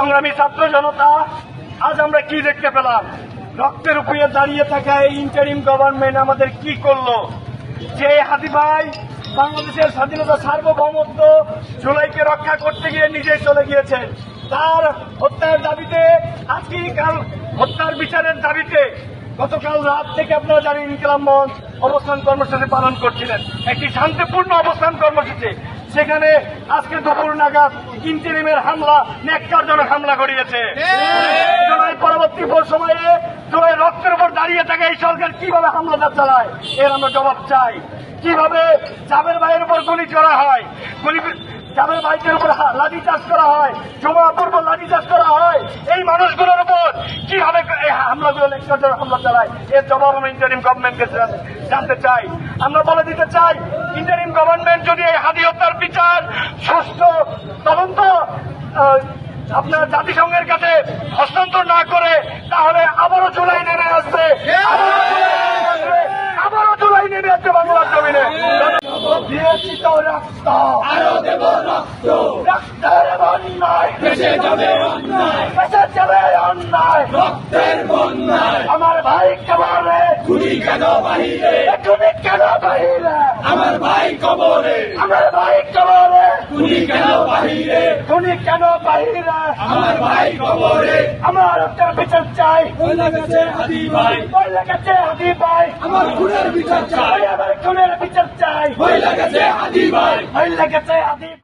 সংগ্রামী ছাত্র জনতা, আজ আমরা কি দেখতে পেলাম? রক্তের উপরে দাঁড়িয়ে থাকা এই ইন্টারিম গভর্নমেন্ট আমাদের কি করলো? যে হাদি ভাই বাংলাদেশের স্বাধীনতা সার্বভৌমত্ব জুলাইকে রক্ষা করতে গিয়ে নিজেই চলে গিয়েছেন, তার হত্যার দাবিতে আজকে কাল হত্যার বিচারের দাবিতে গতকাল রাত থেকে আপনারা জানেন ইনকিলাব মঞ্চ অবস্থান কর্মসূচি পালন করছিলেন, একটি শান্তিপূর্ণ অবস্থান কর্মসূচি। সেখানে আজকে দুপুর নাগাদ ইন্টারিমের হামলা, ন্যাক্কারজনক হামলা ঘটিয়েছে। জুলাই পরবর্তী সময়ে জুলাই রক্তের উপর দাঁড়িয়ে থাকে এই সরকার কিভাবে হামলাটা চালায়, এর আমরা জবাব চাই। কিভাবে জাবের ভাইয়ের উপর গুলি চড়া হয়, জাবের ভাইদের উপর লাঠি চাষ করা হয়, জমাপুর উপর লাঠি চাষ করা হয়, এই মানুষগুলোর উপর কিভাবে এই হামলাগুলো ন্যাক্কারজনক হামলা চালায়, এর জবাব আমরা ইন্টারিম গভর্নমেন্টকে জানতে চাই। আমরা বলে দিতে চাই, ইন্টারিম গভর্নমেন্ট যদি এই হাদি হত্যার বিচার সুষ্ঠু তদন্ত আপনার জাতিসংঘের কাছে হস্তান্তর না করে, তাহলে আবারও জুলাই নেমে আসবে, আবারও জুলাই নেমে আসবে বাংলার জমিনে। দিয়েছি তো রক্ত, আরো দেব রক্ত, রক্তের বন্যায় ভেসে যাবে অন্যায়, ভেসে যাবে অন্যায়, রক্তের বন্যায়। আমার ভাই কবরে, খুনি কেন বাহিরে, খুনি কেন বাহিরে, আমার ভাই কবরে, আমার ভাই কবরে, খুনি কেন বাহিরে, খুনি কেন বাহিরে, আমার ভাই কবরে। আমার রক্তের বিচার চাই, ওই লেগেছে হাদি ভাই, ওই লেগেছে হাদি ভাই, আমার খুনের বিচার চাই, আমার খুনের বিচার চাই, ওই লেগেছে হাদি ভাই, ওই লেগেছে হাদি।